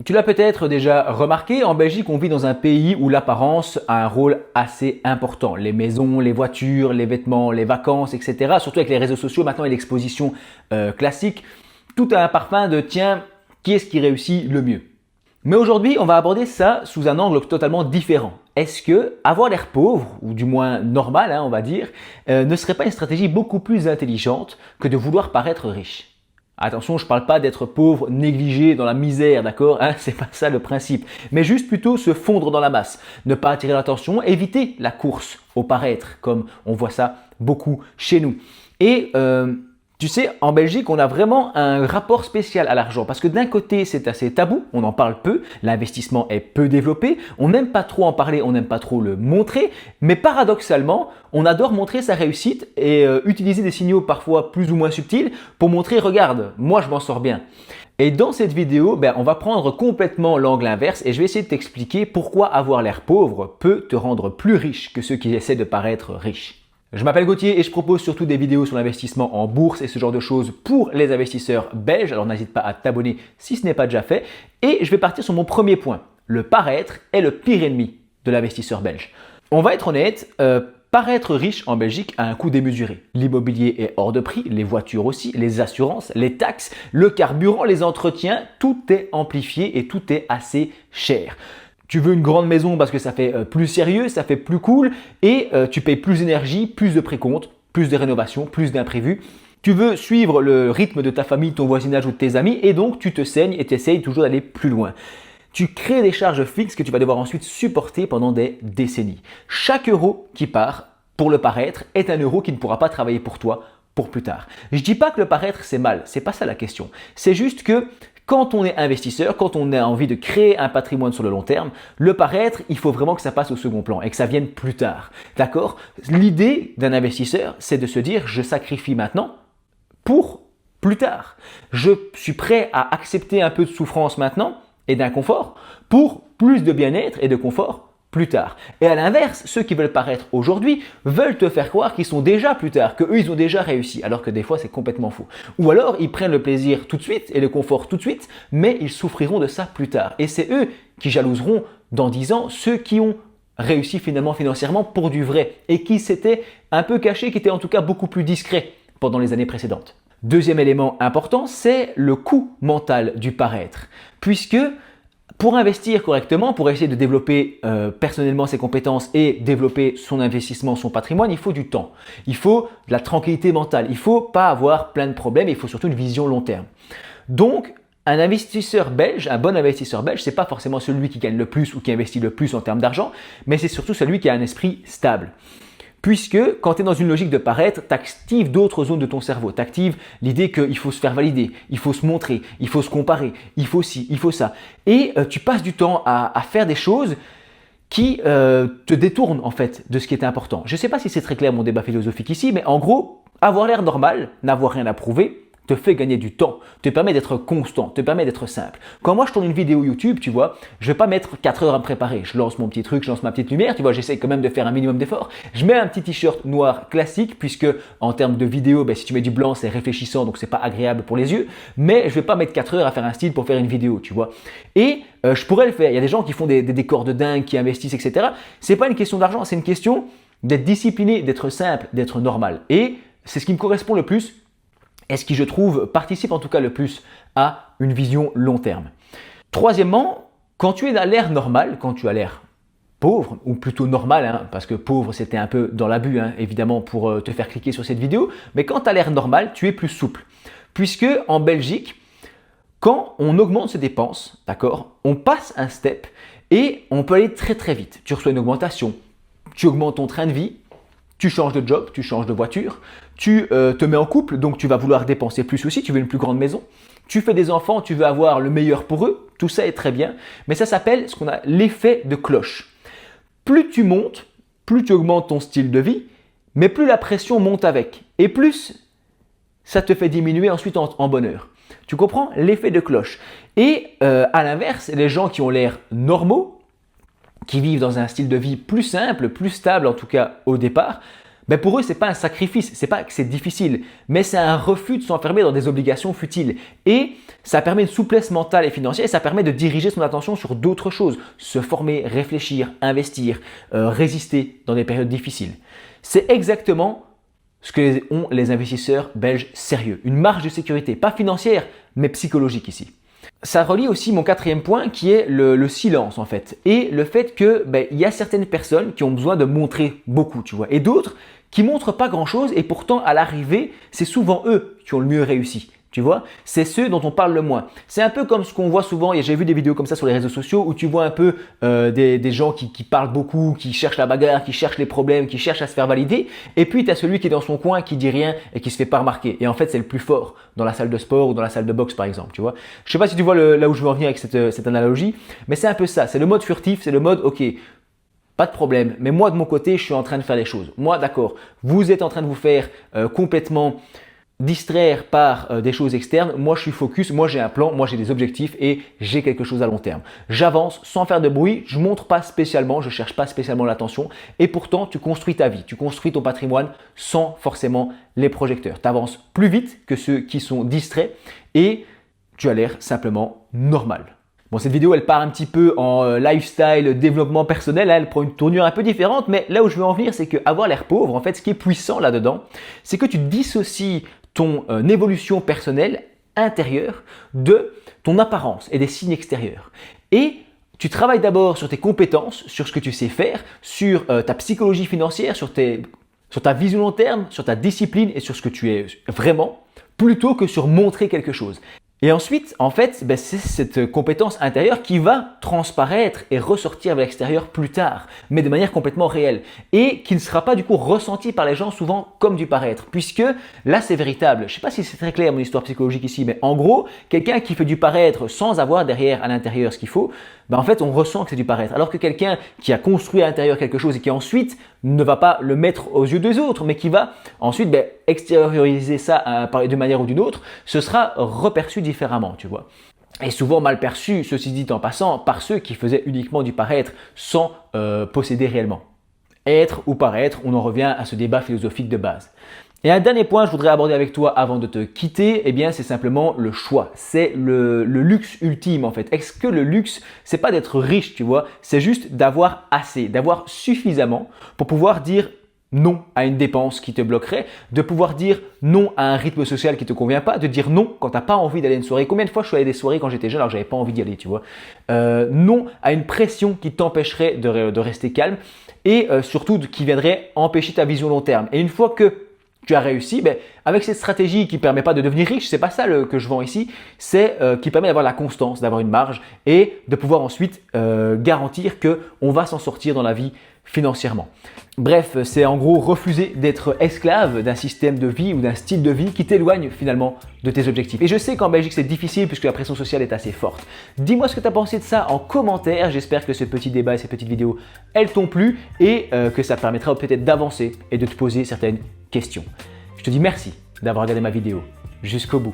Tu l'as peut-être déjà remarqué, en Belgique, on vit dans un pays où l'apparence a un rôle assez important. Les maisons, les voitures, les vêtements, les vacances, etc. Surtout avec les réseaux sociaux maintenant et l'exposition classique. Tout a un parfum de tiens, qui est-ce qui réussit le mieux? Mais aujourd'hui, on va aborder ça sous un angle totalement différent. Est-ce que avoir l'air pauvre, ou du moins normal, on va dire, ne serait pas une stratégie beaucoup plus intelligente que de vouloir paraître riche? Attention, je ne parle pas d'être pauvre, négligé, dans la misère, d'accord? C'est pas ça le principe. Mais juste plutôt se fondre dans la masse, ne pas attirer l'attention, éviter la course au paraître, comme on voit ça beaucoup chez nous. Et tu sais, en Belgique, on a vraiment un rapport spécial à l'argent parce que d'un côté, c'est assez tabou, on en parle peu, l'investissement est peu développé, on n'aime pas trop en parler, on n'aime pas trop le montrer, mais paradoxalement, on adore montrer sa réussite et utiliser des signaux parfois plus ou moins subtils pour montrer, regarde, moi je m'en sors bien. Et dans cette vidéo, on va prendre complètement l'angle inverse et je vais essayer de t'expliquer pourquoi avoir l'air pauvre peut te rendre plus riche que ceux qui essaient de paraître riches. Je m'appelle Gauthier et je propose surtout des vidéos sur l'investissement en bourse et ce genre de choses pour les investisseurs belges. Alors n'hésite pas à t'abonner si ce n'est pas déjà fait. Et je vais partir sur mon premier point. Le paraître est le pire ennemi de l'investisseur belge. On va être honnête, paraître riche en Belgique a un coût démesuré. L'immobilier est hors de prix, les voitures aussi, les assurances, les taxes, le carburant, les entretiens, tout est amplifié et tout est assez cher. Tu veux une grande maison parce que ça fait plus sérieux, ça fait plus cool et tu payes plus d'énergie, plus de précompte, plus de rénovation, plus d'imprévus. Tu veux suivre le rythme de ta famille, ton voisinage ou de tes amis et donc tu te saignes et tu essayes toujours d'aller plus loin. Tu crées des charges fixes que tu vas devoir ensuite supporter pendant des décennies. Chaque euro qui part pour le paraître est un euro qui ne pourra pas travailler pour toi pour plus tard. Je ne dis pas que le paraître c'est mal, c'est pas ça la question. C'est juste que quand on est investisseur, quand on a envie de créer un patrimoine sur le long terme, le paraître, il faut vraiment que ça passe au second plan et que ça vienne plus tard. D'accord? L'idée d'un investisseur, c'est de se dire je sacrifie maintenant pour plus tard. Je suis prêt à accepter un peu de souffrance maintenant et d'inconfort pour plus de bien-être et de confort plus tard. Et à l'inverse, ceux qui veulent paraître aujourd'hui veulent te faire croire qu'ils sont déjà plus tard, qu'eux ils ont déjà réussi, alors que des fois c'est complètement faux. Ou alors ils prennent le plaisir tout de suite et le confort tout de suite, mais ils souffriront de ça plus tard. Et c'est eux qui jalouseront dans 10 ans ceux qui ont réussi finalement financièrement pour du vrai et qui s'étaient un peu cachés, qui étaient en tout cas beaucoup plus discrets pendant les années précédentes. Deuxième élément important, c'est le coût mental du paraître, puisque pour investir correctement, pour essayer de développer personnellement ses compétences et développer son investissement, son patrimoine, il faut du temps. Il faut de la tranquillité mentale. Il ne faut pas avoir plein de problèmes. Il faut surtout une vision long terme. Donc, un investisseur belge, un bon investisseur belge, ce n'est pas forcément celui qui gagne le plus ou qui investit le plus en termes d'argent, mais c'est surtout celui qui a un esprit stable. Puisque quand tu es dans une logique de paraître, tu actives d'autres zones de ton cerveau. Tu actives l'idée qu'il faut se faire valider, il faut se montrer, il faut se comparer, il faut ci, il faut ça. Et tu passes du temps à faire des choses qui te détournent en fait de ce qui est important. Je ne sais pas si c'est très clair mon débat philosophique ici, mais en gros, avoir l'air normal, n'avoir rien à prouver, te fait gagner du temps, te permet d'être constant, te permet d'être simple. Quand moi je tourne une vidéo YouTube, tu vois, je vais pas mettre 4 heures à me préparer. Je lance mon petit truc, je lance ma petite lumière, tu vois, j'essaie quand même de faire un minimum d'effort. Je mets un petit t-shirt noir classique puisque en termes de vidéo, si tu mets du blanc, c'est réfléchissant, donc c'est pas agréable pour les yeux. Mais je vais pas mettre 4 heures à faire un style pour faire une vidéo, tu vois. Et je pourrais le faire. Il y a des gens qui font des décors de dingue, qui investissent, etc. C'est pas une question d'argent, c'est une question d'être discipliné, d'être simple, d'être normal. Et c'est ce qui me correspond le plus. Et ce qui, je trouve, participe en tout cas le plus à une vision long terme. Troisièmement, quand tu es à l'air normal, quand tu as l'air pauvre, ou plutôt normal, parce que pauvre c'était un peu dans l'abus, évidemment, pour te faire cliquer sur cette vidéo, mais quand tu as l'air normal, tu es plus souple. Puisque en Belgique, quand on augmente ses dépenses, d'accord, on passe un step et on peut aller très très vite. Tu reçois une augmentation, tu augmentes ton train de vie, tu changes de job, tu changes de voiture, tu te mets en couple, donc tu vas vouloir dépenser plus aussi, tu veux une plus grande maison. Tu fais des enfants, tu veux avoir le meilleur pour eux, tout ça est très bien, mais ça s'appelle ce qu'on a l'effet de cloche. Plus tu montes, plus tu augmentes ton style de vie, mais plus la pression monte avec, et plus ça te fait diminuer ensuite en bonheur. Tu comprends l'effet de cloche. Et à l'inverse, les gens qui ont l'air normaux, qui vivent dans un style de vie plus simple, plus stable en tout cas au départ, ben pour eux, ce n'est pas un sacrifice, c'est pas que c'est difficile, mais c'est un refus de s'enfermer dans des obligations futiles. Et ça permet une souplesse mentale et financière et ça permet de diriger son attention sur d'autres choses, se former, réfléchir, investir, résister dans des périodes difficiles. C'est exactement ce que ont les investisseurs belges sérieux. Une marge de sécurité, pas financière, mais psychologique ici. Ça relie aussi mon quatrième point qui est le silence en fait et le fait que y a certaines personnes qui ont besoin de montrer beaucoup, tu vois, et d'autres qui montrent pas grand chose et pourtant à l'arrivée c'est souvent eux qui ont le mieux réussi. Tu vois, c'est ceux dont on parle le moins. C'est un peu comme ce qu'on voit souvent, et j'ai vu des vidéos comme ça sur les réseaux sociaux où tu vois un peu des gens qui parlent beaucoup, qui cherchent la bagarre, qui cherchent les problèmes, qui cherchent à se faire valider. Et puis tu as celui qui est dans son coin, qui dit rien et qui se fait pas remarquer. Et en fait, c'est le plus fort dans la salle de sport ou dans la salle de boxe par exemple. Tu vois, je sais pas si tu vois là où je veux en venir avec cette analogie, mais c'est un peu ça. C'est le mode furtif, c'est le mode ok. Pas de problème, mais moi de mon côté, je suis en train de faire les choses. Moi, d'accord, vous êtes en train de vous faire complètement distraire par des choses externes, moi je suis focus, moi j'ai un plan, moi j'ai des objectifs et j'ai quelque chose à long terme. J'avance sans faire de bruit, je montre pas spécialement, je cherche pas spécialement l'attention et pourtant tu construis ta vie, tu construis ton patrimoine sans forcément les projecteurs. Tu avances plus vite que ceux qui sont distraits et tu as l'air simplement normal. Bon, cette vidéo, elle part un petit peu en lifestyle, développement personnel, elle prend une tournure un peu différente, mais là où je veux en venir, c'est qu'avoir l'air pauvre, en fait, ce qui est puissant là-dedans, c'est que tu dissocies ton évolution personnelle intérieure de ton apparence et des signes extérieurs. Et tu travailles d'abord sur tes compétences, sur ce que tu sais faire, sur ta psychologie financière, sur ta vision long terme, sur ta discipline et sur ce que tu es vraiment, plutôt que sur montrer quelque chose. Et ensuite, en fait, c'est cette compétence intérieure qui va transparaître et ressortir vers l'extérieur plus tard, mais de manière complètement réelle et qui ne sera pas du coup ressentie par les gens souvent comme du paraître, puisque là c'est véritable. Je ne sais pas si c'est très clair mon histoire psychologique ici, mais en gros, quelqu'un qui fait du paraître sans avoir derrière à l'intérieur ce qu'il faut, en fait on ressent que c'est du paraître. Alors que quelqu'un qui a construit à l'intérieur quelque chose et qui ensuite ne va pas le mettre aux yeux des autres, mais qui va ensuite extérioriser ça d'une manière ou d'une autre, ce sera reperçu différemment, tu vois. Et souvent mal perçu, ceci dit en passant, par ceux qui faisaient uniquement du paraître sans posséder réellement. Être ou paraître, on en revient à ce débat philosophique de base. Et un dernier point que je voudrais aborder avec toi avant de te quitter, c'est simplement le choix. C'est le luxe ultime en fait. Est-ce que le luxe, c'est pas d'être riche, tu vois, c'est juste d'avoir assez, d'avoir suffisamment pour pouvoir dire non à une dépense qui te bloquerait, de pouvoir dire non à un rythme social qui te convient pas, de dire non quand tu n'as pas envie d'aller à une soirée. Combien de fois je suis allé à des soirées quand j'étais jeune alors que j'avais pas envie d'y aller, tu vois. Non à une pression qui t'empêcherait de rester calme et surtout qui viendrait empêcher ta vision long terme. Et une fois que tu as réussi, avec cette stratégie qui ne permet pas de devenir riche, c'est pas ça que je vends ici, c'est qui permet d'avoir la constance, d'avoir une marge et de pouvoir ensuite garantir qu'on va s'en sortir dans la vie financièrement. Bref, c'est en gros refuser d'être esclave d'un système de vie ou d'un style de vie qui t'éloigne finalement de tes objectifs. Et je sais qu'en Belgique c'est difficile puisque la pression sociale est assez forte. Dis-moi ce que tu as pensé de ça en commentaire. J'espère que ce petit débat et ces petites vidéos, elles t'ont plu et que ça te permettra peut-être d'avancer et de te poser certaines questions. Je te dis merci d'avoir regardé ma vidéo jusqu'au bout.